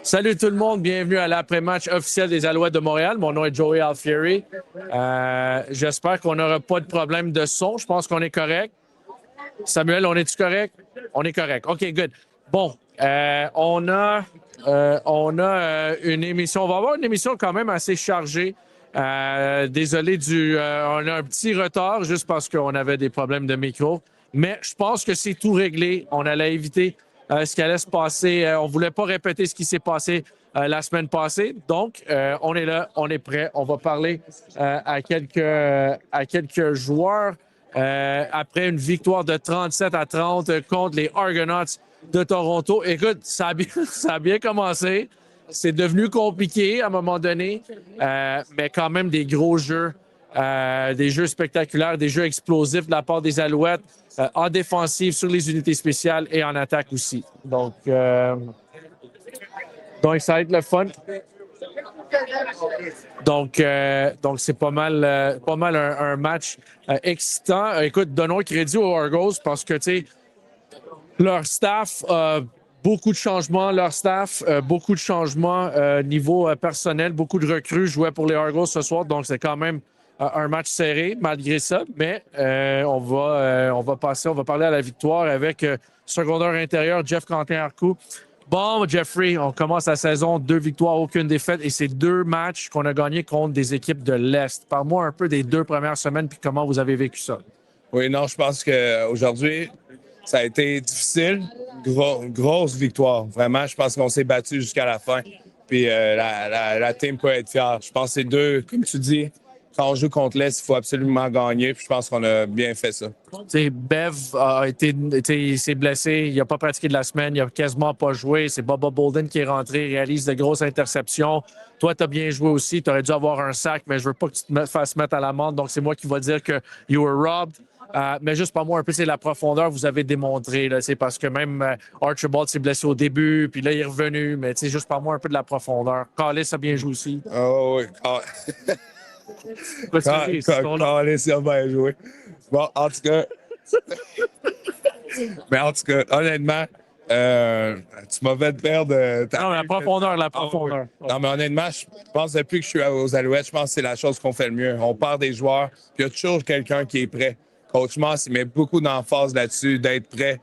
Salut tout le monde, bienvenue à l'après-match officiel des Alouettes de Montréal. Mon nom est Joey Alfieri. J'espère qu'on n'aura pas de problème de son. Je pense qu'on est correct. Samuel, on est-tu correct? On est correct. OK, good. Bon, on a une émission. On va avoir une émission quand même assez chargée. Désolé on a un petit retard juste parce qu'on avait des problèmes de micro. Mais je pense que c'est tout réglé. On allait éviter ce qui allait se passer. On ne voulait pas répéter ce qui s'est passé la semaine passée. Donc, on est là, on est prêt. On va parler à quelques joueurs après une victoire de 37-30 contre les Argonauts de Toronto. Écoute, ça a bien commencé. C'est devenu compliqué à un moment donné, mais quand même des gros jeux. Des jeux spectaculaires, des jeux explosifs de la part des Alouettes, en défensive, sur les unités spéciales et en attaque aussi. Donc ça va être le fun. Donc c'est pas mal un match excitant. Écoute, donnons crédit aux Argos parce que, tu sais, leur staff beaucoup de changements, beaucoup de changements niveau personnel, beaucoup de recrues jouaient pour les Argos ce soir, donc c'est quand même un match serré malgré ça, mais on va parler à la victoire avec secondaire intérieur Jeff Quentin-Arcou. Bon, Jeffrey, on commence la saison, 2 victoires, aucune défaite, et c'est 2 matchs qu'on a gagnés contre des équipes de l'Est. Parle-moi un peu des 2 premières semaines, puis comment vous avez vécu ça. Oui, non, je pense qu'aujourd'hui, ça a été difficile. Grosse victoire. Vraiment, je pense qu'on s'est battu jusqu'à la fin. Puis la team peut être fière. Je pense que c'est 2, comme tu dis, quand on joue contre l'Est, il faut absolument gagner. Puis je pense qu'on a bien fait ça. Bev il s'est blessé, il n'a pas pratiqué de la semaine, il n'a quasiment pas joué. C'est Bubba Bolden qui est rentré, réalise de grosses interceptions. Toi, tu as bien joué aussi, tu aurais dû avoir un sac, mais je veux pas que tu te fasses mettre à l'amende. Donc, c'est moi qui vais dire que you were robbed. Mais juste par moi, un peu, c'est la profondeur que vous avez démontré. Là, parce que même Archibald s'est blessé au début, puis là, il est revenu. Mais juste par moi, un peu de la profondeur. Callis a bien joué aussi. Oh oui. Callis a bien joué. Bon, en tout cas... Mais en tout cas, honnêtement, tu m'as fait perdre... Non, la profondeur. Oui. Non, mais honnêtement, je pense que depuis que je suis aux Alouettes, je pense que c'est la chose qu'on fait le mieux. On part des joueurs, puis il y a toujours quelqu'un qui est prêt. Coach Moss, il met beaucoup d'emphase là-dessus, d'être prêt.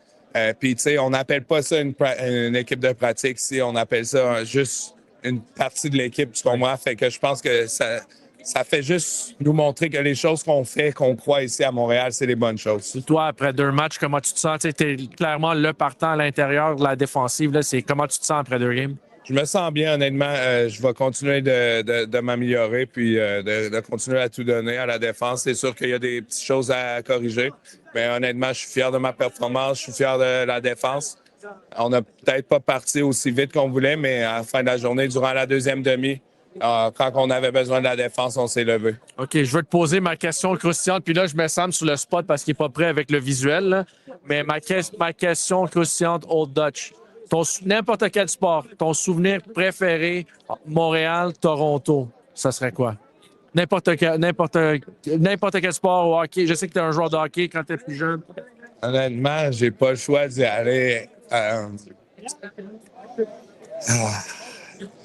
Puis, tu sais, on n'appelle pas ça une équipe de pratique ici, on appelle ça juste une partie de l'équipe, tu comprends? Fait que je pense que ça fait juste nous montrer que les choses qu'on fait, qu'on croit ici à Montréal, c'est les bonnes choses. Toi, après 2 matchs, comment tu te sens? Tu es clairement le partant à l'intérieur de la défensive. Là, comment tu te sens après 2 games? Je me sens bien, honnêtement. Je vais continuer de m'améliorer puis de continuer à tout donner à la défense. C'est sûr qu'il y a des petites choses à corriger, mais honnêtement, je suis fier de ma performance. Je suis fier de la défense. On n'a peut-être pas parti aussi vite qu'on voulait, mais à la fin de la journée, durant la deuxième demi, quand on avait besoin de la défense, on s'est levé. OK, je veux te poser ma question croustillante. Puis là, je mets Sam sur le spot parce qu'il n'est pas prêt avec le visuel. Là. Mais ma question croustillante Old Dutch. N'importe quel sport, ton souvenir préféré, Montréal, Toronto, ça serait quoi? N'importe quel sport au hockey. Je sais que tu es un joueur de hockey quand tu es plus jeune. Honnêtement, j'ai pas le choix d'y aller.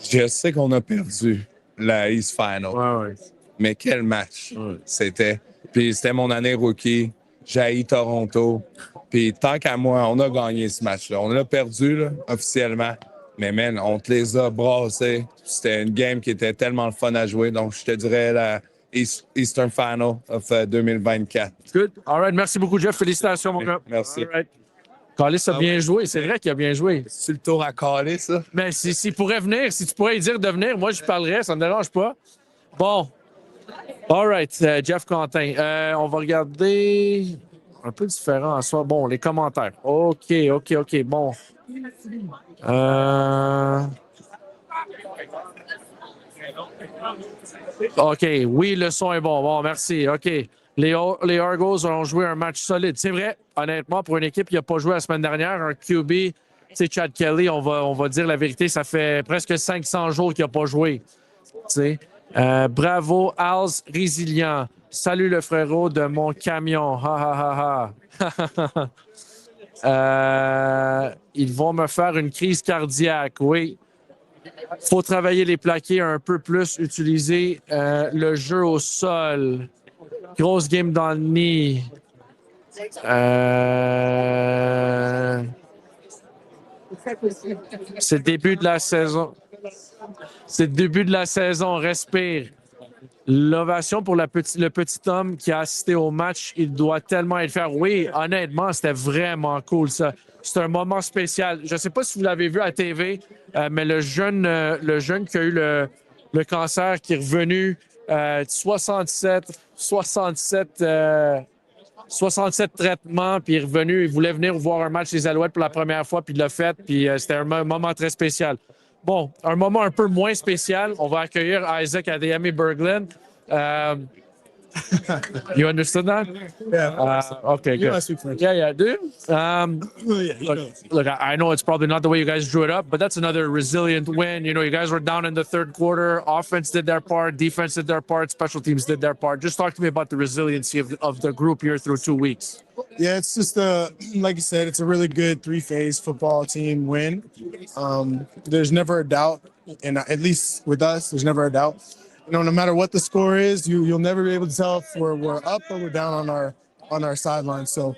Je sais qu'on a perdu la East Final. Ouais. Mais quel match c'était. Puis c'était mon année rookie. j'haïs Toronto. Puis tant qu'à moi, on a gagné ce match-là. On l'a perdu là, officiellement, mais man, on te les a brassés. C'était une game qui était tellement le fun à jouer. Donc, je te dirais la Eastern Final of 2024. Good. All right. Merci beaucoup, Jeff. Félicitations, mon gars. Merci. All right. Callis a bien joué. C'est vrai qu'il a bien joué. C'est le tour à caler, ça? Mais s'il pourrait venir, si tu pourrais lui dire de venir, moi, je parlerais. Ça ne me dérange pas. Bon. All right. Jeff Quentin. On va regarder un peu différent en soi. Bon, les commentaires. OK. Bon. OK. Oui, le son est bon. Bon, merci. OK. Les Argos ont joué un match solide. C'est vrai, honnêtement, pour une équipe qui n'a pas joué la semaine dernière, un QB, c'est Chad Kelly, on va dire la vérité, ça fait presque 500 jours qu'il n'a pas joué. Bravo, Als Résilient. Salut le frérot de mon camion. Ha, ha, ha. Ils vont me faire une crise cardiaque, oui. Faut travailler les plaqués un peu plus, utiliser le jeu au sol. Grosse game dans le nid. C'est le début de la saison. C'est le début de la saison. Respire. L'ovation pour le petit homme qui a assisté au match, il doit tellement être fier. Oui, honnêtement, c'était vraiment cool, ça. C'est un moment spécial. Je ne sais pas si vous l'avez vu à TV, mais le jeune qui a eu le cancer, qui est revenu 67 traitements, puis il est revenu, il voulait venir voir un match des Alouettes pour la première fois, puis il l'a fait, puis c'était un moment très spécial. Bon, un moment un peu moins spécial, on va accueillir Isaac Adeyemi Berglund. You understood that? Yeah. Okay, good. I speak French. Yeah, do you? Yeah, Look, I know it's probably not the way you guys drew it up, but that's another resilient win. You know, you guys were down in the third quarter. Offense did their part. Defense did their part. Special teams did their part. Just talk to me about the resiliency of the group here through 2 weeks. Yeah, it's just like you said, it's a really good 3-phase football team win. There's never a doubt, and at least with us, there's never a doubt. You know, no matter what the score is, you'll never be able to tell if we're up or we're down on our sideline. So,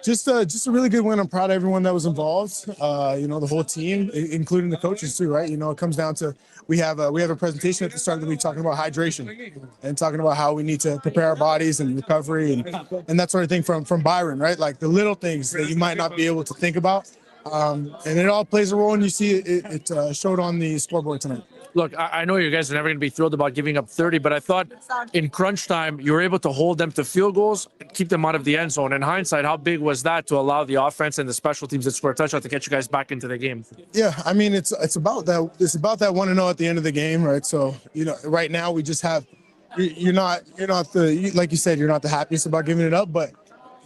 just a really good win. I'm proud of everyone that was involved. You know, the whole team, including the coaches too, right? You know, it comes down to we have a presentation at the start of the week talking about hydration and talking about how we need to prepare our bodies and recovery and that sort of thing from Byron, right? Like the little things that you might not be able to think about. And it all plays a role, and you see it showed on the scoreboard tonight. Look, I know you guys are never going to be thrilled about giving up 30, but I thought in crunch time, you were able to hold them to field goals and keep them out of the end zone. In hindsight, how big was that to allow the offense and the special teams that score a touchdown to get you guys back into the game? Yeah, I mean, it's about that. It's about that 1-0 at the end of the game, right? So, you know, right now we just have you're not like you said, you're not the happiest about giving it up, but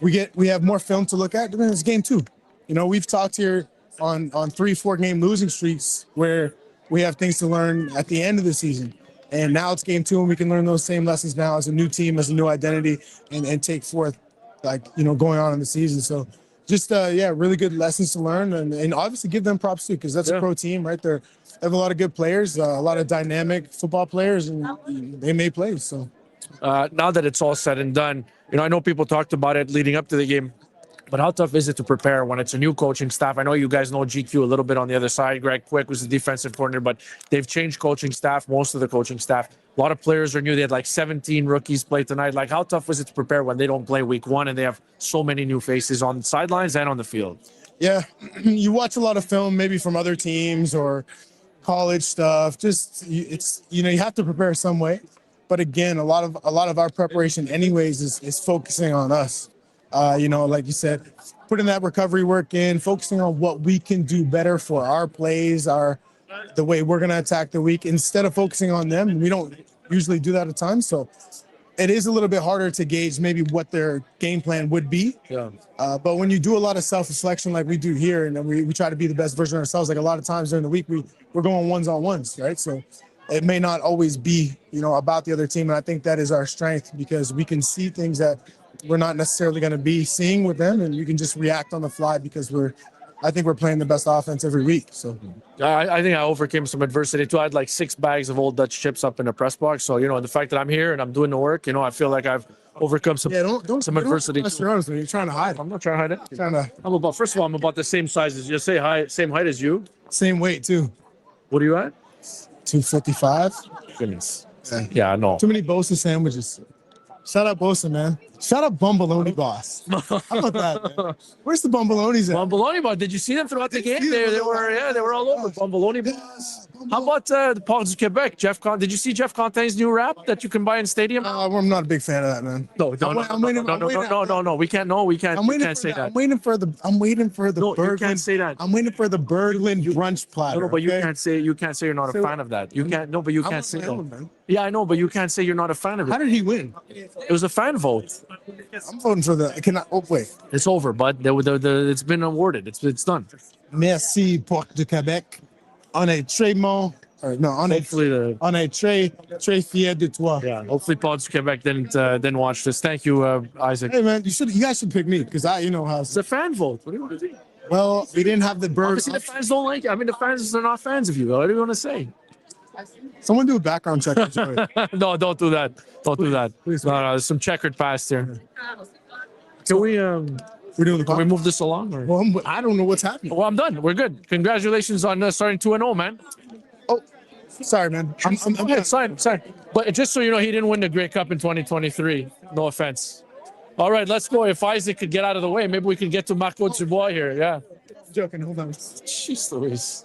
we have more film to look at. It's game 2. You know, we've talked here on 3-4 game losing streaks where we have things to learn at the end of the season. And now it's game 2, and we can learn those same lessons now as a new team, as a new identity, and take forth, like, you know, going on in the season. So just, really good lessons to learn, and obviously give them props too, because that's a pro team, right? They have a lot of good players, a lot of dynamic football players, and they made plays. So now that it's all said and done, you know, I know people talked about it leading up to the game. But how tough is it to prepare when it's a new coaching staff? I know you guys know GQ a little bit on the other side. Greg Quick was the defensive coordinator, but they've changed coaching staff, most of the coaching staff. A lot of players are new. They had like 17 rookies play tonight. Like, how tough was it to prepare when they don't play week 1 and they have so many new faces on the sidelines and on the field? Yeah, you watch a lot of film, maybe from other teams or college stuff. It's you know, you have to prepare some way. But again, a lot of our preparation anyways is focusing on us. You know, like you said, putting that recovery work in, focusing on what we can do better for our plays, the way we're going to attack the week, instead of focusing on them. We don't usually do that a ton. So it is a little bit harder to gauge maybe what their game plan would be. Yeah. But when you do a lot of self-reflection like we do here, and then we try to be the best version of ourselves, like a lot of times during the week, we're going ones-on-ones, right? So it may not always be, you know, about the other team. And I think that is our strength, because we can see things that we're not necessarily going to be seeing with them, and you can just react on the fly, because I think we're playing the best offense every week. So I think I overcame some adversity too. I had like 6 bags of old Dutch chips up in the press box. So, you know, the fact that I'm here and I'm doing the work, you know, I feel like I've overcome some some adversity. You're trying to hide. I'm not trying to hide it. Trying to First of all, I'm about the same size as you. Say same height as you. same weight too. What are you at? 255. Goodness. Yeah, I know. Too many Bosa sandwiches. Shout out Bosa, man. Shout out Bumbaloni Boss. How about that, man? Where's the Bumbalonis at? Bumbaloni, but did you see them throughout the game? They were all over. Bumbaloni. How about the Parc du Québec? Did you see Jeff Quentin's new rap that you can buy in stadium? I'm not a big fan of that, man. No. We can't. No, we can't. We can't say that. I'm waiting for the No, Berglund. you can't say that. I'm waiting for the Berglund brunch platter. No, but you okay? can't say you're not a fan of that. You can't. No, but you can't say that. Man. Yeah, I know, but you can't say you're not a fan of How it. did he win? It was a fan vote. I'm voting for the. Wait. It's over, bud. It's been awarded. It's done. Merci Porte du Québec. On est très bon. On est très fiers de toi. Yeah. Hopefully, Paul du Québec didn't watch this. Thank you, Isaac. Hey man, you guys should pick me because how. It's a fan vote. What do you want to do? Well, we didn't have the bird. Obviously, the fans don't like. I mean, the fans are not fans of you. What do you want to say? Someone do a background check. On Joey. No, don't do that. Don't do that. Please. No, there's some checkered past here. Can we We're doing the can we podcast. move this along? Or? Well, I don't know what's happening. Well, I'm done. We're good. Congratulations on starting 2-0, man. Oh, sorry, man. I'm It's fine. But just so you know, he didn't win the Grey Cup in 2023. No offense. All right, let's go. If Isaac could get out of the way, maybe we could get to Marco Dubois here. Yeah. joking. Hold on. Jeez Louise.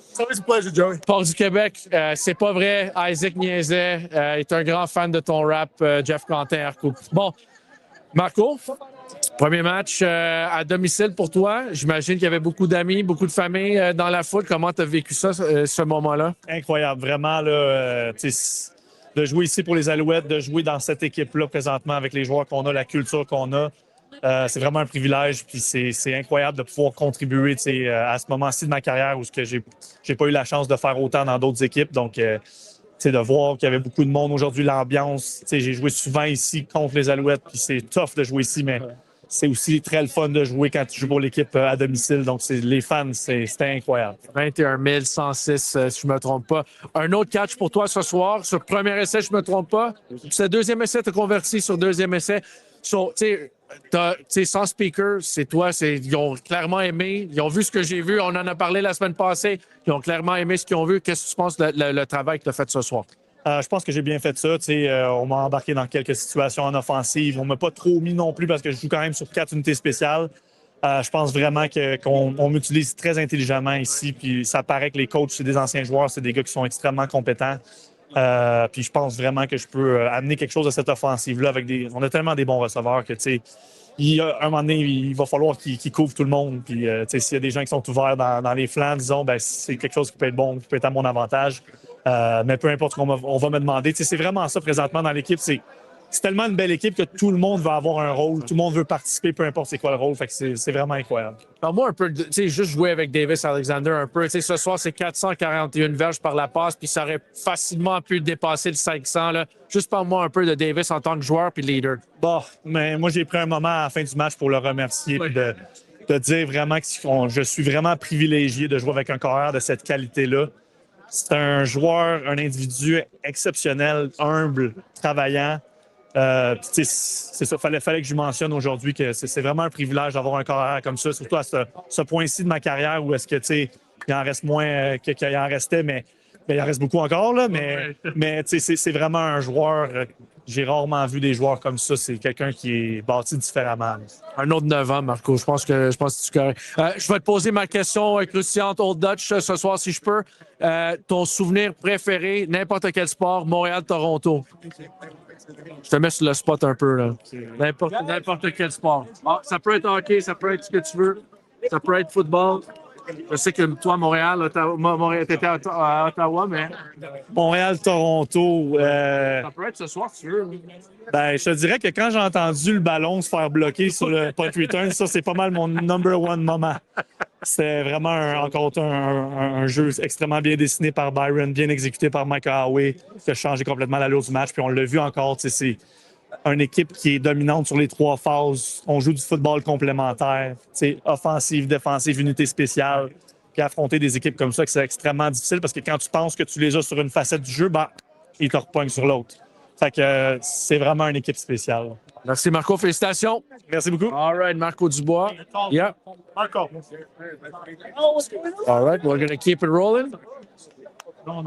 It's always a pleasure, Joey. Paul du Québec, c'est pas vrai. Isaac niaisait. Il est un grand fan de ton rap, Jeff Quentin Arco. Bon, Marco, premier match à domicile pour toi. J'imagine qu'il y avait beaucoup d'amis, beaucoup de familles dans la foule. Comment tu as vécu ça, ce moment-là? Incroyable, vraiment. Là, de jouer ici pour les Alouettes, de jouer dans cette équipe-là présentement avec les joueurs qu'on a, la culture qu'on a, c'est vraiment un privilège. Puis c'est incroyable de pouvoir contribuer à ce moment-ci de ma carrière où j'ai pas eu la chance de faire autant dans d'autres équipes. Donc, de voir qu'il y avait beaucoup de monde aujourd'hui, l'ambiance. J'ai joué souvent ici contre les Alouettes, puis c'est tough de jouer ici, mais c'est aussi très le fun de jouer quand tu joues pour l'équipe à domicile. Donc, les fans, c'était incroyable. 21 106, si je ne me trompe pas. Un autre catch pour toi ce soir. Sur premier essai, je ne me trompe pas. C'est deuxième essai, tu as converti sur deuxième essai. So, sans speaker, c'est toi. Ils ont clairement aimé. Ils ont vu ce que j'ai vu. On en a parlé la semaine passée. Ils ont clairement aimé ce qu'ils ont vu. Qu'est-ce que tu penses de le travail que tu as fait ce soir? Je pense que j'ai bien fait ça. On m'a embarqué dans quelques situations en offensive. On ne m'a pas trop mis non plus parce que je joue quand même sur 4 unités spéciales. Je pense vraiment qu'on m'utilise très intelligemment ici. Puis ça paraît que les coachs, c'est des anciens joueurs, c'est des gars qui sont extrêmement compétents. Puis je pense vraiment que je peux amener quelque chose de cette offensive-là avec on a tellement des bons receveurs que, un moment donné, il va falloir qu'ils couvrent tout le monde. Puis, s'il y a des gens qui sont ouverts dans les flancs, disons, ben, c'est quelque chose qui peut être bon, qui peut être à mon avantage. Mais peu importe ce qu'on va me demander. C'est vraiment ça présentement dans l'équipe. C'est tellement une belle équipe que tout le monde veut avoir un rôle. Tout le monde veut participer, peu importe c'est quoi le rôle. Fait que c'est vraiment incroyable. Parle-moi un peu, juste jouer avec Davis Alexander un peu. Ce soir, c'est 441 verges par la passe, puis ça aurait facilement pu dépasser le 500. Là. Juste parle-moi un peu de Davis en tant que joueur puis leader. Bon, mais moi, j'ai pris un moment à la fin du match pour le remercier puis de dire vraiment que je suis vraiment privilégié de jouer avec un coureur de cette qualité-là. C'est un joueur, un individu exceptionnel, humble, travaillant. C'est ça, fallait que je mentionne aujourd'hui que c'est vraiment un privilège d'avoir un carrière comme ça, surtout à ce point-ci de ma carrière où est-ce que il en reste moins qu'il en restait, mais il en reste beaucoup encore, là, mais c'est vraiment un joueur. J'ai rarement vu des joueurs comme ça. C'est quelqu'un qui est bâti différemment. Un autre 9 ans, Marco. Je pense que c'est correct. Je vais te poser ma question cruciante Old Dutch ce soir, si je peux. Ton souvenir préféré, n'importe quel sport, Montréal-Toronto. Je te mets sur le spot un peu, là. N'importe quel sport. Ça peut être hockey, ça peut être ce que tu veux. Ça peut être football. Je sais que toi, Montréal, t'étais à Ottawa, mais... Montréal-Toronto... Ça peut être ce soir, si tu veux. Ben, je te dirais que quand j'ai entendu le ballon se faire bloquer sur le punt return, ça, c'est pas mal mon number one moment. C'était vraiment un jeu extrêmement bien dessiné par Byron, bien exécuté par Mike Howe, qui a changé complètement l'allure du match. Puis on l'a vu encore, c'est une équipe qui est dominante sur les 3 phases. On joue du football complémentaire, offensive, défensive, unité spéciale. Puis affronter des équipes comme ça, c'est extrêmement difficile parce que quand tu penses que tu les as sur une facette du jeu, ben, ils te repognent sur l'autre. Fait que c'est vraiment une équipe spéciale. Merci, Marco. Félicitations. Merci beaucoup. All right, Marco Dubois. Yeah. Marco. All right, we're going to keep it rolling. All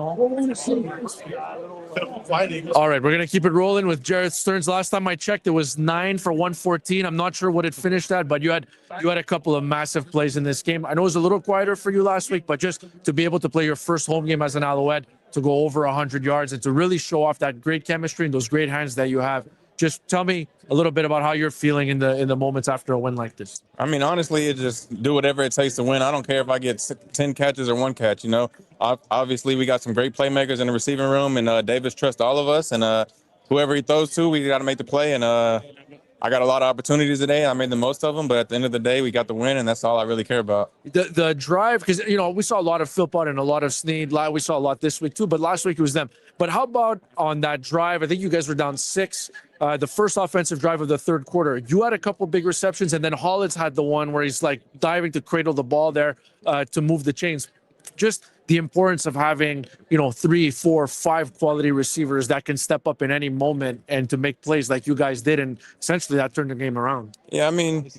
right, we're going to keep it rolling with Jared Stearns. Last time I checked, it was 9 for 114. I'm not sure what it finished at, but you had a couple of massive plays in this game. I know it was a little quieter for you last week, but just to be able to play your first home game as an Alouette, to go over 100 yards and to really show off that great chemistry and those great hands that you have. Just tell me a little bit about how you're feeling in the moments after a win like this. I mean, honestly, it just do whatever it takes to win. I don't care if I get 10 catches or 1 catch, you know. Obviously, we got some great playmakers in the receiving room, and Davis trusts all of us. And whoever he throws to, we got to make the play. And I got a lot of opportunities today. I made the most of them. But at the end of the day, we got the win, and that's all I really care about. The drive, because, you know, we saw a lot of Philpott and a lot of Snead. We saw a lot this week, too. But last week it was them. But how about on that drive? I think you guys were down 6. The first offensive drive of the third quarter, you had a couple big receptions, and then Hollins had the one where he's like diving to cradle the ball there to move the chains. Just the importance of having, you know, 3, 4, 5 quality receivers that can step up in any moment and to make plays like you guys did, and essentially that turned the game around. Yeah, I mean,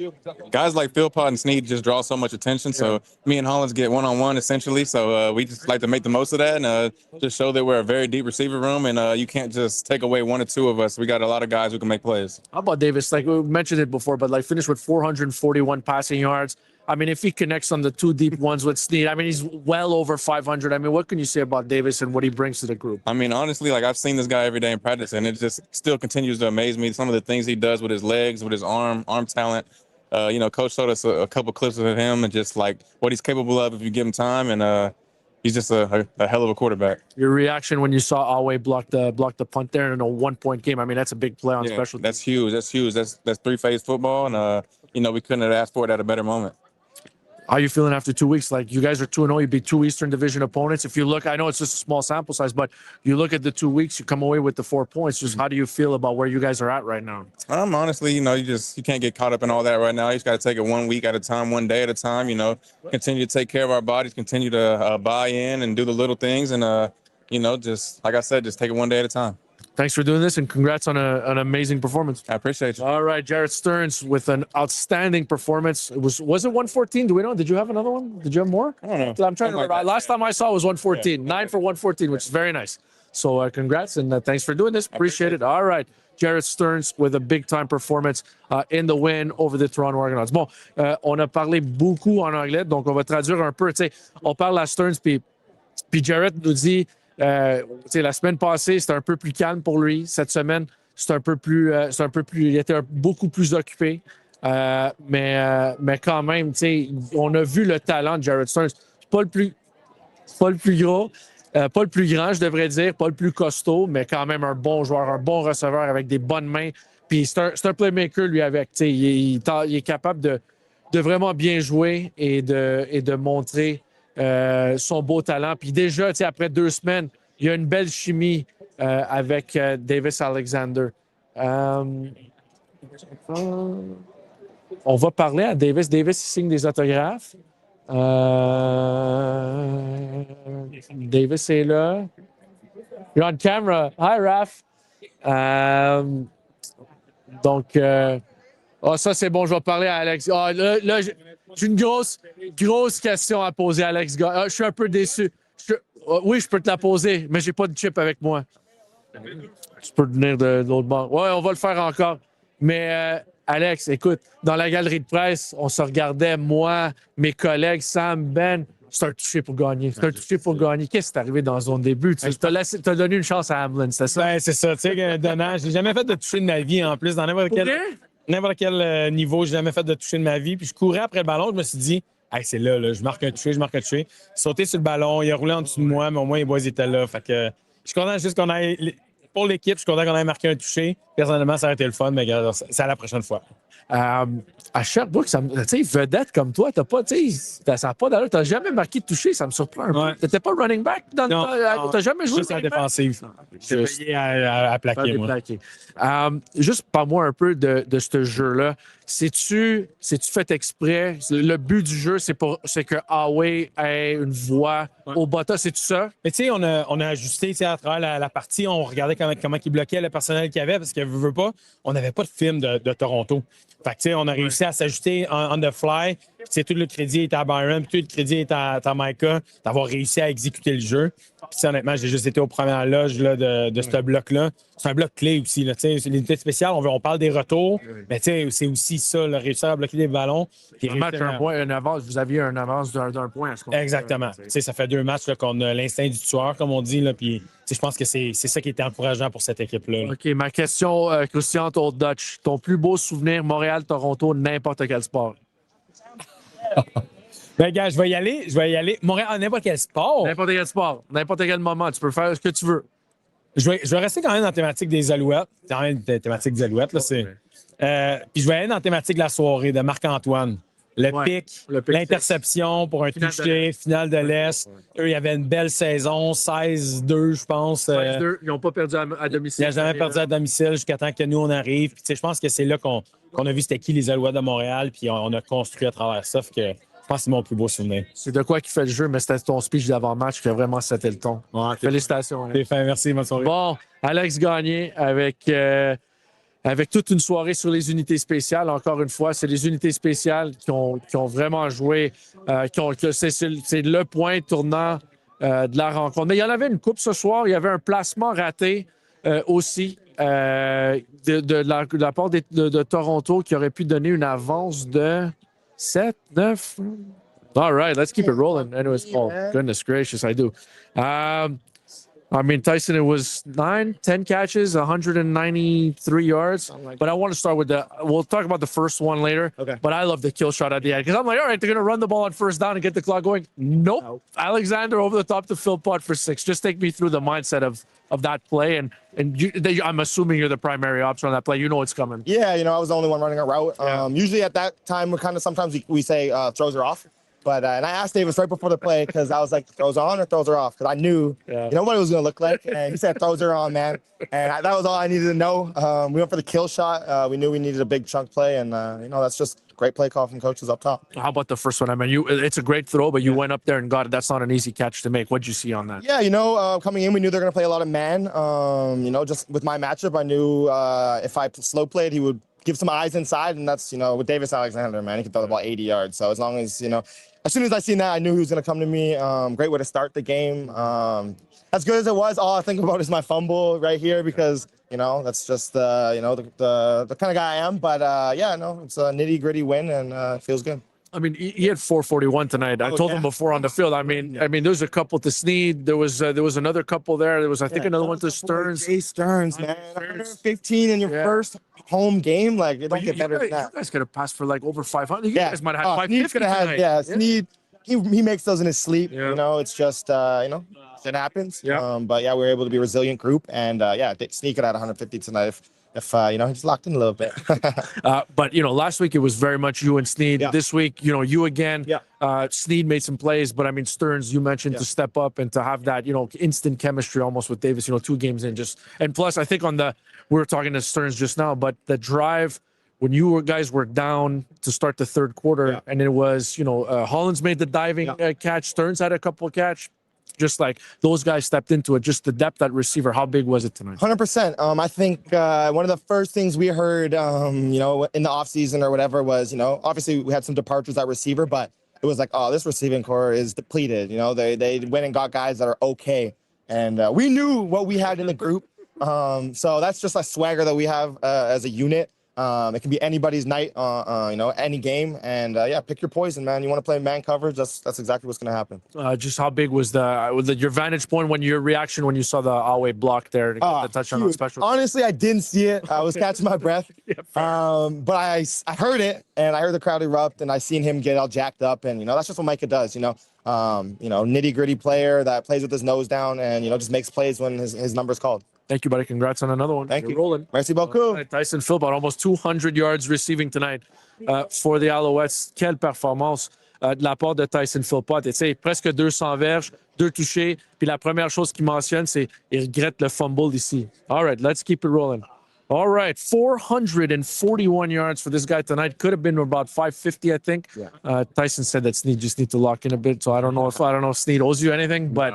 guys like Philpott and Snead just draw so much attention. So me and Hollins get one-on-one essentially. So we just like to make the most of that and just show that we're a very deep receiver room, and you can't just take away 1 or 2 of us. We got a lot of guys who can make plays. How about Davis? Like we mentioned it before, but like finished with 441 passing yards. I mean, if he connects on the 2 deep ones with Snead, I mean, he's well over 500. I mean, what can you say about Davis and what he brings to the group? I mean, honestly, like I've seen this guy every day in practice, and it just still continues to amaze me. Some of the things he does with his legs, with his arm talent. You know, Coach showed us a couple clips of him and just like what he's capable of if you give him time, and he's just a hell of a quarterback. Your reaction when you saw Alway block the punt there in a 1-point game? I mean, that's a big play on special teams. That's huge. That's huge. That's 3-phase football, and you know, we couldn't have asked for it at a better moment. How are you feeling after 2 weeks? Like, you guys are 2-0. You beat 2 Eastern Division opponents. If you look, I know it's just a small sample size, but you look at the 2 weeks, you come away with the 4 points. Just how do you feel about where you guys are at right now? Honestly, you know, you can't get caught up in all that right now. You just got to take it 1 week at a time, 1 day at a time. You know, continue to take care of our bodies, continue to buy in and do the little things, and you know, just like I said, just take it 1 day at a time. Thanks for doing this, and congrats on an amazing performance. I appreciate you. All right, Jared Stearns with an outstanding performance. Was it 114? Do we know? Did you have another one? Did you have more? I don't know. I'm trying to remember. Last time I saw it was 114. 9 for 114, which is very nice. So congrats, and thanks for doing this. Appreciate it. All right. Jared Stearns with a big-time performance in the win over the Toronto Argonauts. Bon, on a parlé beaucoup en anglais, donc on va traduire un peu. On parle à Stearns, puis Jared nous dit... la semaine passée, c'était un peu plus calme pour lui. Cette semaine, c'est un peu plus, il était beaucoup plus occupé. Mais quand même, on a vu le talent de Jared Stearns. Pas le plus gros, pas le plus grand, je devrais dire, pas le plus costaud, mais quand même un bon joueur, un bon receveur avec des bonnes mains. Puis c'est un playmaker, lui, avec. Il est capable de vraiment bien jouer et de montrer son beau talent. Puis déjà, après 2 semaines, il y a une belle chimie avec Davis Alexander. On va parler à Davis. Davis, il signe des autographes. Davis est là. You're on camera. Hi, Raph. Donc, ça, c'est bon. Je vais parler à Alex. Là, j'ai une grosse question à poser à Alex. Je suis un peu déçu. Oui, je peux te la poser, mais j'ai pas de chip avec moi. Tu peux venir de l'autre bord. Oui, on va le faire encore. Mais Alex, écoute, dans la galerie de presse, on se regardait, moi, mes collègues, Sam, Ben. C'est un touché pour gagner. C'est un touché pour gagner. Qu'est-ce qui est arrivé dans son début? Tu as donné une chance à Hamlin, c'est ça? Ben, c'est ça. Tu sais, donnant. J'ai jamais fait de toucher de ma vie en plus. Dans n'importe quel niveau, j'ai jamais fait de toucher de ma vie. Puis je courais après le ballon, je me suis dit, hey, c'est là, je marque un touché. Sauté sur le ballon, il a roulé en dessous de moi, mais au moins les boys étaient là. Fait que je suis content juste qu'on ait. Pour l'équipe, je suis content qu'on ait marqué un touché. Personnellement, ça aurait été le fun, mais regarde, c'est à la prochaine fois. À Sherbrooke, vedette comme toi, ça n'a pas d'allure. Tu n'as jamais marqué de toucher, ça me surprend un peu. Tu n'étais pas running back? Tu n'as jamais joué juste en défensive. J'ai payé à plaquer, moi. Juste parle-moi un peu de ce jeu-là. C'est-tu fait exprès? Le but du jeu, c'est que Huawei ait une voix au bottas, c'est tout ça? Mais tu sais, on a ajusté à travers la partie. On regardait comment il bloquait le personnel qu'il y avait parce que veux pas, on n'avait pas de film de Toronto. Fait que, tu sais, on a réussi à s'ajuster on the fly. Puis, tu sais, tout le crédit est à Byron, puis tout le crédit est à Micah d'avoir réussi à exécuter le jeu. Puis, honnêtement, j'ai juste été aux premières loges là, de ce bloc-là. C'est un bloc clé aussi. Là, c'est l'unité spéciale, on parle des retours, mais c'est aussi ça, là, réussir à bloquer des ballons. Puis Un match, une avance, vous aviez une avance d'un point. Exactement. Ça fait 2 matchs là, qu'on a l'instinct du tueur, comme on dit. Là, puis, je pense que c'est ça qui était encourageant pour cette équipe-là. Là. OK, ma question croustillante au Dutch. Ton plus beau souvenir, Montréal-Toronto, n'importe quel sport? Ben, gars, je vais y aller. Montréal, n'importe quel sport. N'importe quel sport, n'importe quel moment. Tu peux faire ce que tu veux. Je vais rester quand même dans la thématique des Alouettes. Quand même la thématique des Alouettes, là, c'est. Puis je vais aller dans la thématique de la soirée de Marc-Antoine. Le pic, l'interception pour un touché, finale de l'Est. Eux, il y avait une belle saison, 16-2, je pense. 16-2, ils n'ont pas perdu à domicile. Ils n'ont jamais perdu à domicile jusqu'à temps que nous, on arrive. Puis, je pense que c'est là qu'on a vu c'était qui les Alouettes de Montréal, puis on a construit à travers ça. Fait que je pense que c'est mon plus beau souvenir. C'est de quoi qui fait le jeu, mais c'était ton speech d'avant-match qui a vraiment seté le ton. Ouais, Félicitations. Hein. T'es fin, merci, bonne soirée. Bon, Alex Gagné avec toute une soirée sur les unités spéciales. Encore une fois, c'est les unités spéciales qui ont vraiment joué. C'est le point tournant de la rencontre. Mais il y en avait une coupe ce soir. Il y avait un placement raté aussi de la part de Toronto qui aurait pu donner une avance de 7, 9. All right, let's keep it rolling. Anyways, oh, goodness gracious, I do. I mean, Tyson, it was 9, 10 catches, 193 yards. But I want to start with we'll talk about the first one later. Okay. But I love the kill shot at the end. Because I'm like, all right, they're going to run the ball on first down and get the clock going. Nope. Alexander over the top to Phil Pott for 6. Just take me through the mindset of that play. And I'm assuming you're the primary option on that play. You know it's coming. Yeah, I was the only one running a route. Usually at that time, sometimes we say throws are off. But and I asked Davis right before the play because I was like, throws on or throws are off? Because I knew what it was going to look like. And he said, throws are on, man. And that was all I needed to know. We went for the kill shot. We knew we needed a big chunk play. And, that's just great play call from coaches up top. How about the first one? I mean, it's a great throw, but you went up there and got it. That's not an easy catch to make. What'd you see on that? Yeah, coming in, we knew they were going to play a lot of man. Just with my matchup, I knew if I slow played, he would give some eyes inside. And that's, with Davis Alexander, man, he can throw the ball 80 yards. So as long as, as soon as I seen that, I knew he was going to come to me. Great way to start the game. As good as it was, all I think about is my fumble right here because, that's just, the kind of guy I am. But, it's a nitty-gritty win and it feels good. I mean, he had 441 tonight. I told him before on the field. I mean, there was a couple to Snead. There was another couple there. There was, I think, another one to Stearns. Jay Stearns, man. 115 in your first home game. Like, it don't get better than that. You guys could have passed for like over 500. You guys might have had 550 tonight. Snead, he makes those in his sleep. Yeah. It's just, it happens. Yeah. But, we were able to be a Resilient group. And, Snead could have had 150 tonight if he just locked in a little bit. But, last week it was very much you and Snead. Yeah. This week, you again. Yeah. Snead made some plays, but, I mean, Stearns, you mentioned to step up and to have that, instant chemistry almost with Davis, 2 games in. And plus, I think we were talking to Stearns just now, but the drive when you guys were down to start the third quarter, and it was, Hollins made the diving catch, Stearns had a couple of catch. Just like those guys stepped into it, just the depth at receiver. How big was it tonight? 100%. I think one of the first things we heard, in the offseason or whatever was, obviously we had some departures at receiver, but it was like, oh, this receiving core is depleted. They went and got guys that are okay. And we knew what we had in the group. So that's just a swagger that we have as a unit. It can be anybody's night, any game. And, pick your poison, man. You want to play man coverage, that's exactly what's going to happen. Just how big was your vantage point your reaction when you saw the Alouette block there to get the touchdown on special? Honestly, I didn't see it. I was catching my breath. But I heard it, and I heard the crowd erupt, and I seen him get all jacked up. And, that's just what Micah does, nitty-gritty player that plays with his nose down and, just makes plays when his number's called. Thank you, buddy. Congrats on another one. Thank you. Rolling. Merci beaucoup. Tyson Philpott, almost 200 yards receiving tonight for the Alouettes. Quelle performance de la part de Tyson Philpott. Et tu sais, presque 200 verges, 2 touchés. Puis la première chose qu'il mentionne, c'est qu'il regrette le fumble ici. All right, let's keep it rolling. All right, 441 yards for this guy tonight. Could have been about 550, I think. Yeah. Tyson said that Snead just need to lock in a bit. So I don't know if Snead owes you anything, but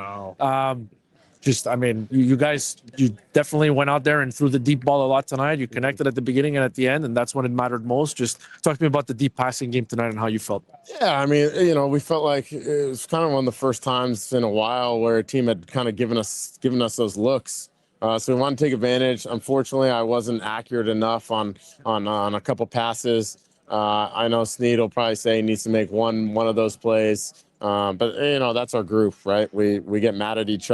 just, I mean, you guys, you definitely went out there and threw the deep ball a lot tonight. You connected at the beginning and at the end, and that's when it mattered most. Just talk to me about the deep passing game tonight and how you felt. Yeah, I mean, we felt like it was kind of one of the first times in a while where a team had kind of given us those looks. So we wanted to take advantage. Unfortunately, I wasn't accurate enough on a couple passes. I know Snead will probably say he needs to make one of those plays. But that's our group, right? We get mad at each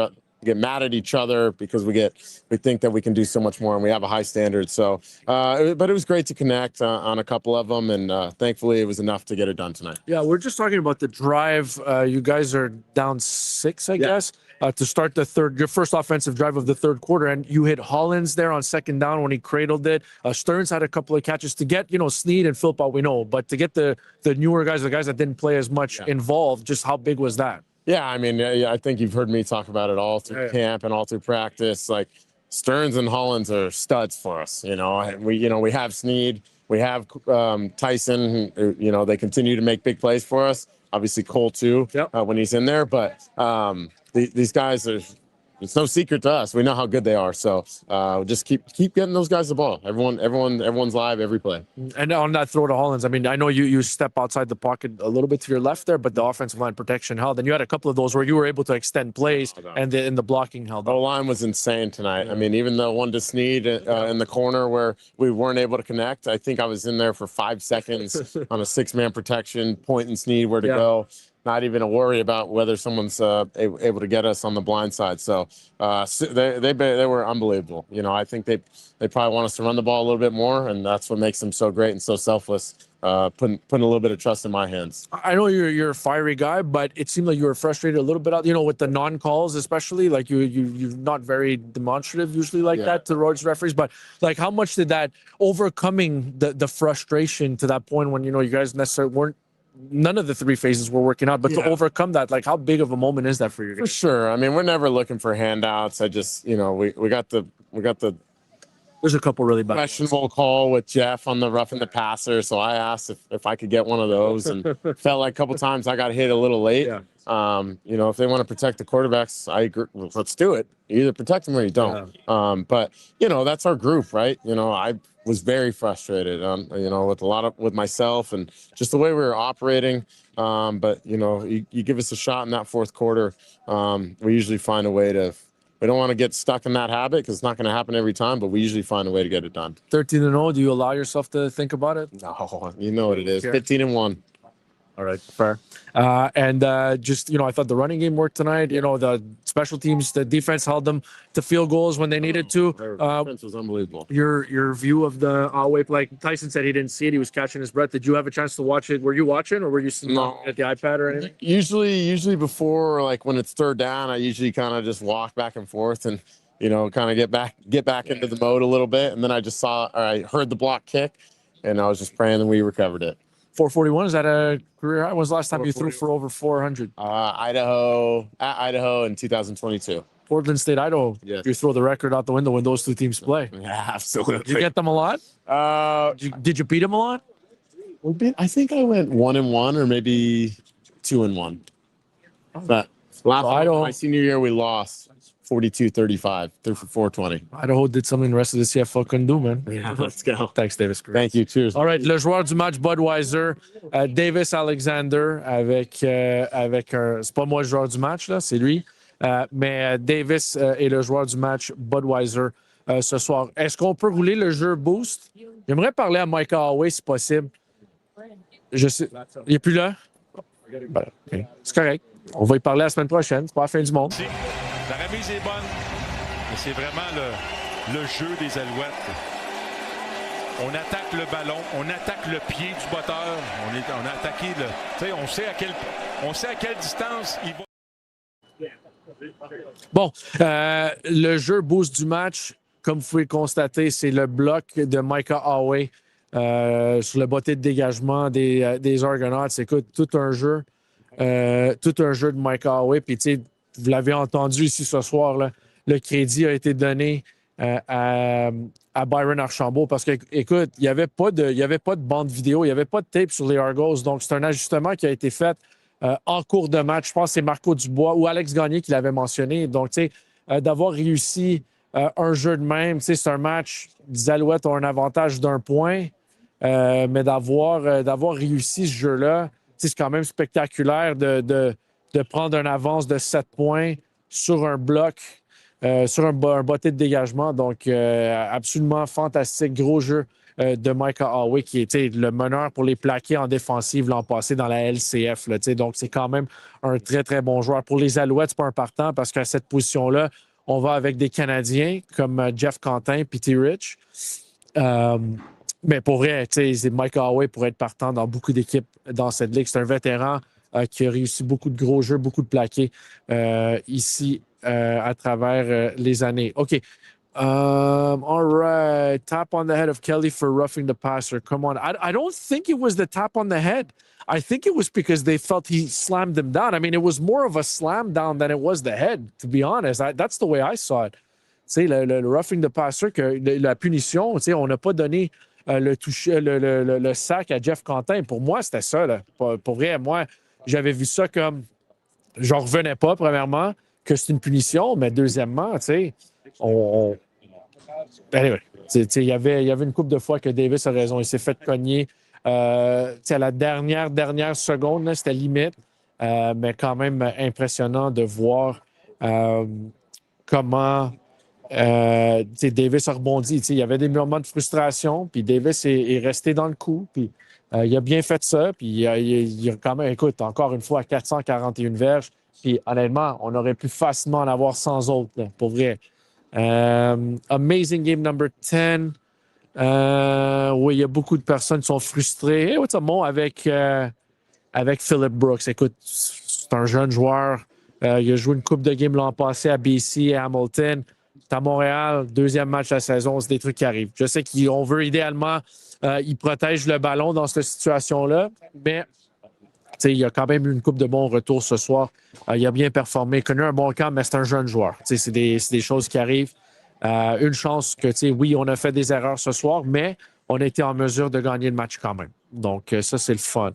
other because we think that we can do so much more, and we have a high standard. So, but it was great to connect on a couple of them, and thankfully it was enough to get it done tonight. Yeah, we're just talking about the drive. You guys are down 6, I guess, to start your first offensive drive of the third quarter, and you hit Hollins there on second down when he cradled it. Stearns had a couple of catches to get, Snead and Philpott, we know, but to get the newer guys, the guys that didn't play as much involved, just how big was that? Yeah, I mean, I think you've heard me talk about it all through camp and all through practice. Like Stearns and Hollins are studs for us. We have Snead, we have Tyson. They continue to make big plays for us. Obviously Cole too when he's in there. But these guys are. It's no secret to us. We know how good they are. So just keep getting those guys the ball. Everyone's live every play. And on that throw to Hollins, I mean, I know you step outside the pocket a little bit to your left there, but the offensive line protection held. And you had a couple of those where you were able to extend plays, and the blocking held. The line was insane tonight. I mean, even the one to Snead in the corner where we weren't able to connect, I think I was in there for 5 seconds on a 6-man protection, pointing Snead where to go. Not even a worry about whether someone's able to get us on the blind side. So they were unbelievable. I think they probably want us to run the ball a little bit more, and that's what makes them so great and so selfless. Putting a little bit of trust in my hands. I know you're a fiery guy, but it seemed like you were frustrated a little bit out, with the non-calls, especially. Like you're not very demonstrative usually like that to Royals referees. But like, how much did that overcoming the frustration to that point when you guys necessarily weren't? None of the 3 phases were working out, but to overcome that, like, how big of a moment is that for you? For sure. I mean, we're never looking for handouts. I just, we got the. There's a couple really bad questionable call with Jeff on the roughing the passer, so I asked if I could get one of those, and felt like a couple times I got hit a little late. If they want to protect the quarterbacks, I agree. Well, let's do it. You either protect them or you don't. But that's our group, right? I was very frustrated, with myself and just the way we were operating. But you give us a shot in that fourth quarter, we usually find a way to. We don't want to get stuck in that habit because it's not going to happen every time, but we usually find a way to get it done. 13-0. Do you allow yourself to think about it? No, you know what it is. 15-1. All right, fair. And just, I thought the running game worked tonight. The special teams, the defense held them to field goals when they needed to. Their defense was unbelievable. Your view of the Alouettes, like Tyson said, he didn't see it. He was catching his breath. Did you have a chance to watch it? Were you watching, or were you sitting at the iPad or anything? Usually before, like when it's third down, I usually kind of just walk back and forth and, kind of get back into the mode a little bit. And then I heard the block kick, and I was just praying that we recovered it. 441, is that a career high? When was the last time you threw for over 400? Idaho in 2022. Portland State, Idaho. Yes. You throw the record out the window when those 2 teams play. Yeah, absolutely. Did you get them a lot? Did you beat them a lot? I think I went 1-1 or maybe 2-1. But my senior year we lost 42-35, threw for 420. Idaho did something the rest of the CFL couldn't do, man. Yeah, let's go. Thanks, Davis. Thank you. Cheers. All right, le joueur du match Budweiser, Davis Alexander avec c'est pas moi le joueur du match, là, c'est lui. Mais Davis est le joueur du match Budweiser ce soir. Est-ce qu'on peut rouler le jeu Boost? J'aimerais parler à Mike Holloway si possible. Je sais. Il n'est plus là? Voilà. Okay. C'est correct. On va y parler la semaine prochaine. C'est pas la fin du monde. La remise est bonne, mais c'est vraiment le jeu des Alouettes. On attaque le ballon, on attaque le pied du botteur, on a attaqué on sait à quelle distance il va. Bon, le jeu boost du match, comme vous pouvez le constater, c'est le bloc de Micah Holloway sur le botté de dégagement des Argonauts. Écoute, tout un jeu de Micah Holloway. Puis, tu sais, vous l'avez entendu ici ce soir, là, le crédit a été donné à Byron Archambault parce que, écoute, il n'y avait pas de bande vidéo, il n'y avait pas de tape sur les Argos. Donc, c'est un ajustement qui a été fait en cours de match. Je pense que c'est Marco Dubois ou Alex Gagné qui l'avait mentionné. Donc, tu sais, d'avoir réussi un jeu de même. Tu sais, c'est un match, les Alouettes ont un avantage d'1 point, mais d'avoir réussi ce jeu-là, tu sais, c'est quand même spectaculaire de prendre une avance de 7 points sur un bloc, sur un botté de dégagement. Donc, absolument fantastique. Gros jeu de Micah Alouette, qui était le meneur pour les plaqués en défensive l'an passé dans la LCF. Là, donc, c'est quand même un très, très bon joueur. Pour les Alouettes, c'est pas un partant parce qu'à cette position-là, on va avec des Canadiens comme Jeff Quentin et P.T. Rich. Mais pour vrai, Mike Alouette pourrait être partant dans beaucoup d'équipes dans cette ligue. C'est un vétéran qui a réussi beaucoup de gros jeux, beaucoup de plaqués ici à travers les années. OK. All right. Tap on the head of Kelly for roughing the passer. Come on. I don't think it was the tap on the head. I think it was because they felt he slammed them down. I mean, it was more of a slam down than it was the head, to be honest. That's the way I saw it. Tu sais, le roughing the passer, la punition, tu sais, on n'a pas donné le sac à Jeff Quentin. Pour moi, c'était ça. Là. Pour vrai, moi, j'avais vu ça comme... J'en revenais pas, premièrement, que c'est une punition, mais deuxièmement, tu sais, Anyway, il y avait une couple de fois que Davis a raison. Il s'est fait cogner à la dernière seconde. C'était limite, mais quand même impressionnant de voir comment Davis a rebondi. Il y avait des moments de frustration, puis Davis est resté dans le coup. Puis il a bien fait ça. Puis il a quand même, écoute, encore une fois, 441 verges. Puis honnêtement, on aurait pu facilement en avoir 100 autres, là, pour vrai. Amazing game number 10. Oui, il y a beaucoup de personnes qui sont frustrées. Hey, what's up, Mo, avec Phillip Brooks. Écoute, c'est un jeune joueur. Il a joué une coupe de game l'an passé à BC, à Hamilton. C'est à Montréal, deuxième match de la saison. C'est des trucs qui arrivent. Je sais qu'on veut idéalement, il protège le ballon dans cette situation-là, mais il y a quand même eu une coupe de bons retours ce soir. Il a bien performé, connu un bon camp, mais c'est un jeune joueur. C'est des choses qui arrivent. Une chance que, oui, on a fait des erreurs ce soir, mais on a été en mesure de gagner le match quand même. Donc, ça, c'est le fun.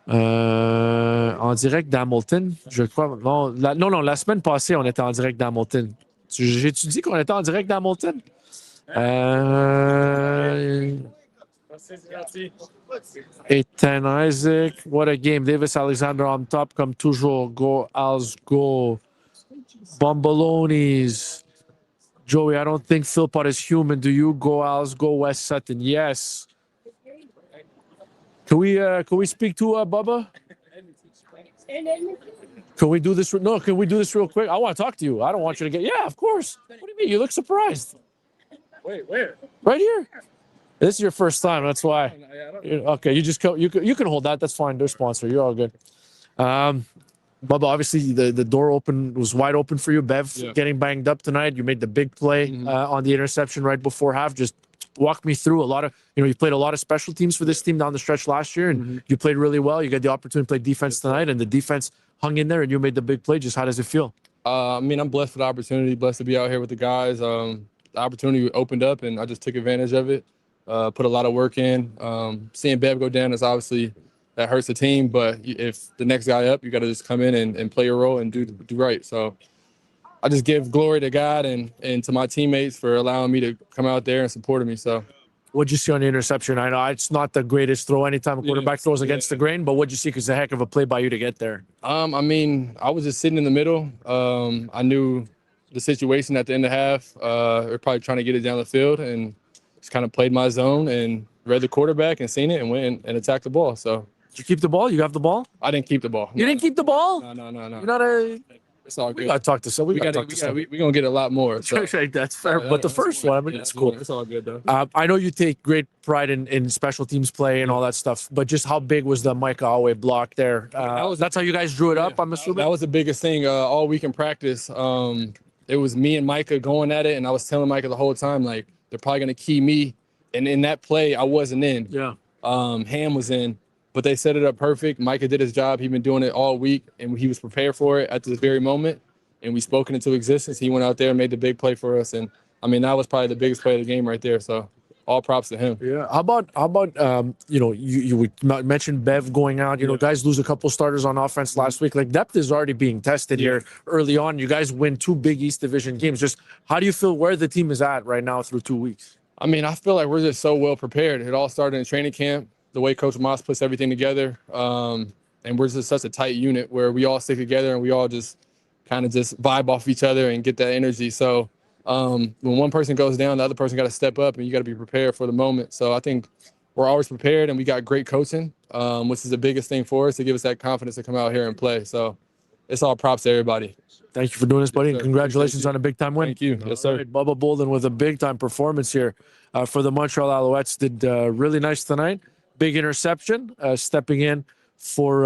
En direct d'Hamilton, je crois. Non, la semaine passée, on était en direct d'Hamilton. J'ai-tu dit qu'on était en direct d'Hamilton? Ethan Isaac, what a game. Davis Alexander on top, comme toujours. Go, Als, go. Bombalonies. Joey, I don't think Philpott is human. Do you? Go, Als, go, West Sutton. Yes. Can we speak to Bubba? Can we do this? No, can we do this real quick? I want to talk to you. I don't want you to get... Yeah, of course. What do you mean? You look surprised. Wait, where? Right here. This is your first time. That's why. Okay, you just you can hold that. That's fine. They're sponsor. You're all good. Bubba, obviously the door was wide open for you. Bev getting banged up tonight. You made the big play on the interception right before half. Just walk me through a lot of, you played a lot of special teams for this team down the stretch last year, and you played really well. You got the opportunity to play defense tonight, and the defense hung in there, and you made the big play. Just how does it feel? I mean, I'm blessed for the opportunity, blessed to be out here with the guys. The opportunity opened up, and I just took advantage of it. Put a lot of work in. Seeing Bev go down is obviously, that hurts the team, but if the next guy up, you got to just come in and play your role and do right. So I just give glory to God and to my teammates for allowing me to come out there and supporting me. So what'd you see on the interception? I know it's not the greatest throw anytime a quarterback throws against the grain, but what'd you see? Because it's a heck of a play by you to get there. I mean, I was just sitting in the middle. I knew the situation at the end of half. They're probably trying to get it down the field, and just kind of played my zone and read the quarterback and seen it and went and attacked the ball. So did you keep the ball? You have the ball? I didn't keep the ball. You didn't keep the ball? No. You're not a... It's all good. We got to talk to some. We're going to get a lot more. So. That's fair. But the first one, I mean, it's cool. It's all good, though. I know you take great pride in special teams play and all that stuff, but just how big was the Micah Alouette block there? That's how you guys drew it up, I'm assuming? That was the biggest thing all week in practice. It was me and Micah going at it, and I was telling Micah the whole time, like, they're probably going to key me. And in that play, I wasn't in. Yeah. Ham was in. But they set it up perfect. Micah did his job. He'd been doing it all week, and he was prepared for it at this very moment. And we spoke it into existence. He went out there and made the big play for us. And, I mean, that was probably the biggest play of the game right there. So all props to him. Yeah. How about you mentioned Bev going out. You know, guys lose a couple starters on offense last week. Like, depth is already being tested here early on. You guys win 2 big East Division games. Just how do you feel where the team is at right now through 2 weeks? I mean, I feel like we're just so well prepared. It all started in training camp, the way Coach Moss puts everything together. And we're just such a tight unit where we all stick together and we all just kind of just vibe off each other and get that energy. So when one person goes down, the other person got to step up and you got to be prepared for the moment. So I think we're always prepared and we got great coaching, which is the biggest thing for us to give us that confidence to come out here and play. So it's all props to everybody. Thank you for doing this, buddy, Yes, and congratulations on a big-time win. Thank you. Yes, sir. All right, Bubba Bolden with a big-time performance here for the Montreal Alouettes. Did really nice tonight. Big interception, stepping in for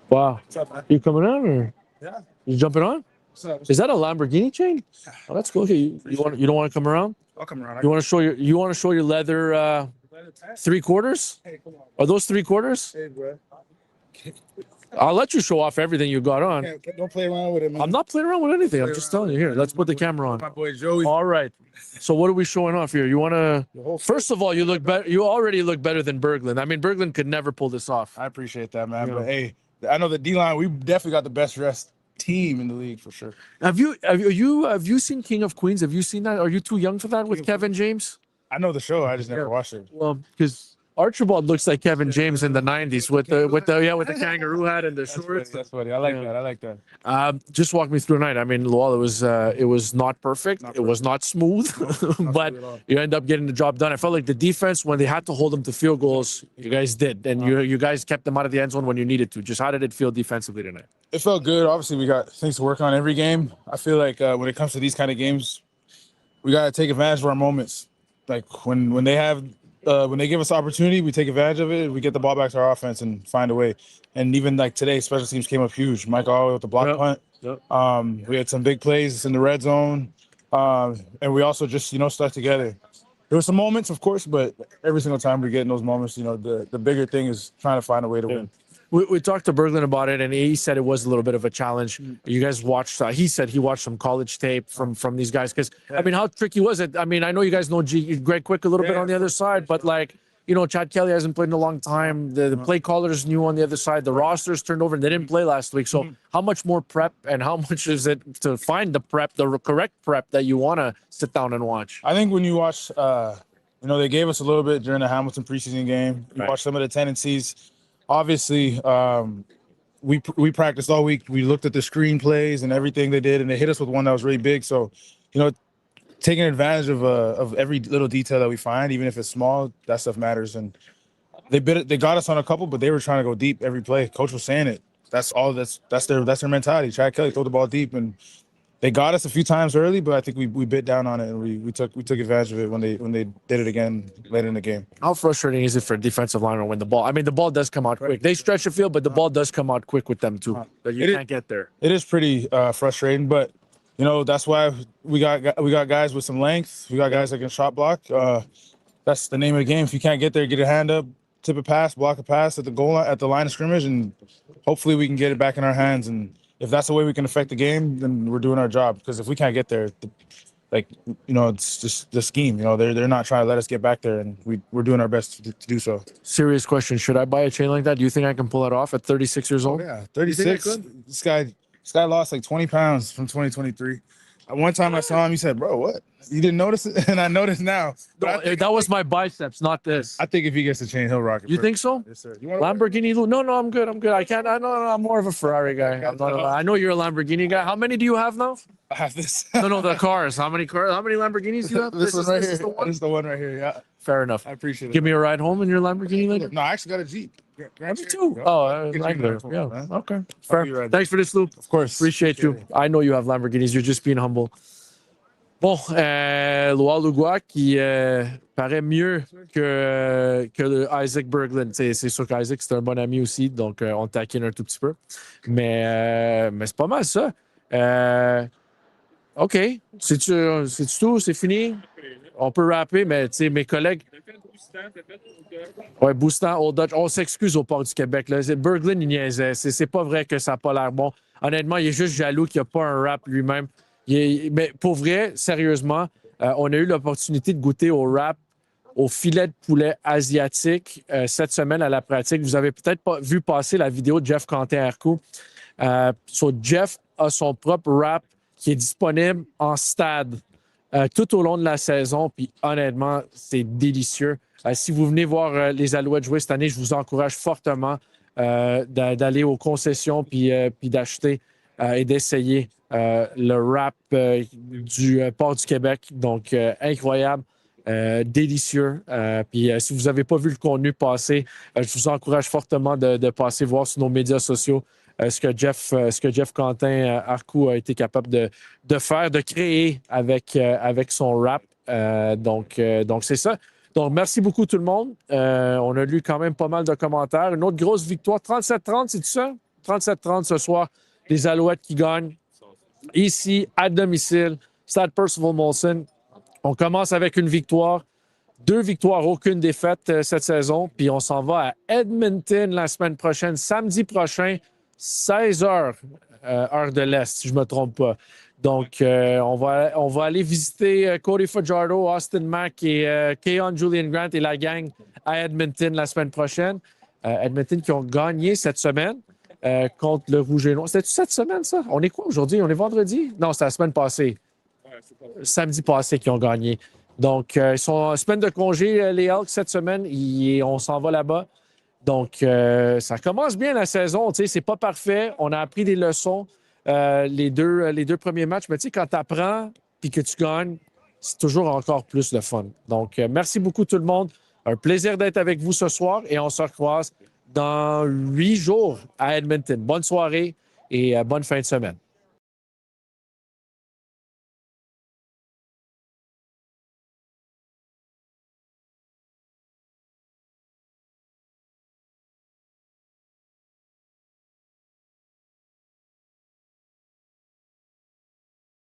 wow. You coming on or you jumping on? Is that a Lamborghini chain? Oh, that's cool. Okay, you don't want to come around? I'll come around. You want to show your leather 3/4? Are those 3/4? Hey, bro. I'll let you show off everything you got on. Don't play around with it, man. I'm not playing around with anything. I'm just telling you. Here, let's put the camera on. My boy Joey. All right. So what are we showing off here? You want to? First of all, you look better. You already look better than Berglund. I mean, Berglund could never pull this off. I appreciate that, man. Yeah. But hey, I know the D-line, we definitely got the best dressed team in the league for sure. Have you seen King of Queens? Have you seen that? Are you too young for that with Kevin James? I know the show. I just never watched it. Well, because Archibald looks like Kevin James in the '90s with the kangaroo hat and the shorts. That's funny. I like that. I like that. Just walk me through tonight. I mean, Lual, it was not perfect. It was not smooth, but you end up getting the job done. I felt like the defense, when they had to hold them to field goals, you guys did, and you guys kept them out of the end zone when you needed to. Just how did it feel defensively tonight? It felt good. Obviously, we got things to work on every game. I feel like when it comes to these kind of games, we got to take advantage of our moments. Like when they give us opportunity, we take advantage of it. We get the ball back to our offense and find a way. And even like today, special teams came up huge. Mike Allway with the block punt. Yep. We had some big plays in the red zone, and we also just stuck together. There were some moments, of course, but every single time we get in those moments, the bigger thing is trying to find a way to win. We talked to Berglund about it, and he said it was a little bit of a challenge. You guys watched. He said he watched some college tape from these guys. Because I mean, how tricky was it? I mean, I know you guys know Greg Quick a little bit on the other side, but like Chad Kelly hasn't played in a long time. The play callers knew on the other side. The rosters turned over, and they didn't play last week. So how much more prep, and how much is it to find the correct prep that you want to sit down and watch? I think when you watch, they gave us a little bit during the Hamilton preseason game. You watch some of the tendencies. Obviously, we practiced all week. We looked at the screen plays and everything they did, and they hit us with one that was really big. So, taking advantage of every little detail that we find, even if it's small, that stuff matters. And they got us on a couple, but they were trying to go deep every play. Coach was saying it. That's all. That's their mentality. Chad Kelly throw the ball deep, and they got us a few times early, but I think we bit down on it, and we took advantage of it when they did it again later in the game. How frustrating is it for a defensive lineman when the ball? I mean, the ball does come out quick. They stretch the field, but the ball does come out quick with them too. That you can't get there. It is pretty frustrating, but that's why we got guys with some length. We got guys that can shot block. That's the name of the game. If you can't get there, get a hand up, tip a pass, block a pass at the goal line, at the line of scrimmage, and hopefully we can get it back in our hands. And if that's the way we can affect the game, then we're doing our job. Because if we can't get there, it's just the scheme. They're not trying to let us get back there, and we're doing our best to do so. Serious question: should I buy a chain like that? Do you think I can pull it off at 36 years old? Yeah, 36. This guy lost like 20 pounds from 2023. One time I saw him, he said, "Bro, what? You didn't notice it?" And I noticed now. No, that was my biceps, not this. I think if he gets the chain, he'll rock it. You think so? Yes, sir. Lamborghini? No, I'm good. I can't. I'm more of a Ferrari guy. I know you're a Lamborghini guy. How many do you have now? I have this. No, the cars. How many cars? How many Lamborghinis do you have? This one right here. This is the one right here. Yeah. Fair enough. I appreciate it. Give me a ride home in your Lamborghini later. No, I actually got a Jeep. Me too. Oh, regular. Yeah. Okay. Fair. Thanks for this, Lou. Of course. Appreciate you. I know you have Lamborghinis. You're just being humble. Bon, Lual Lugua qui paraît mieux que Isaac Berglund. C'est sûr qu'Isaac, c'est un bon ami aussi, donc on taquine un tout petit peu. Mais c'est pas mal ça. OK. C'est tout? C'est fini? On peut rapper, mais tu sais, mes collègues. Ouais, boostant, Old Dutch. On s'excuse au port du Québec. Là. Berglund, il niaisait. C'est pas vrai que ça n'a pas l'air bon. Honnêtement, il est juste jaloux qu'il n'y a pas un rap lui-même. Mais pour vrai, sérieusement, on a eu l'opportunité de goûter au wrap, au filet de poulet asiatique cette semaine à la pratique. Vous avez peut-être pas vu passer la vidéo de Jeff Quentin-Arcou. Jeff a son propre wrap qui est disponible en stade tout au long de la saison. Puis honnêtement, c'est délicieux. Si vous venez voir les Alouettes jouer cette année, je vous encourage fortement d'aller aux concessions puis d'acheter et d'essayer le wrap du Port du Québec. Donc, incroyable. Délicieux. Puis si vous n'avez pas vu le contenu passer, je vous encourage fortement de passer voir sur nos médias sociaux ce que Jeff Quentin Arcou a été capable de faire, de créer avec son rap. Donc c'est ça. Donc, merci beaucoup tout le monde. On a lu quand même pas mal de commentaires. Une autre grosse victoire, 37-30, c'est tout ça? 37-30 ce soir. Les Alouettes qui gagnent ici, à domicile, Stade Percival Molson. On commence avec une victoire, 2 victoires, aucune défaite cette saison. Puis on s'en va à Edmonton la semaine prochaine, samedi prochain, 16h, heure de l'Est, si je ne me trompe pas. Donc, on va aller visiter Cody Fajardo, Austin Mack et Keon Julian Grant et la gang à Edmonton la semaine prochaine. Edmonton qui ont gagné cette semaine contre le Rouge et Noir. C'était-tu cette semaine, ça? On est quoi aujourd'hui? On est vendredi? Non, c'était la semaine passée. Samedi passé qui ont gagné. Donc, ils sont en semaine de congé, les Elks, cette semaine. On s'en va là-bas. Donc, ça commence bien la saison. Tu sais, c'est pas parfait. On a appris des leçons les deux premiers matchs. Mais tu sais, quand tu apprends et que tu gagnes, c'est toujours encore plus de fun. Donc, merci beaucoup tout le monde. Un plaisir d'être avec vous ce soir et on se recroise dans 8 jours à Edmonton. Bonne soirée et bonne fin de semaine.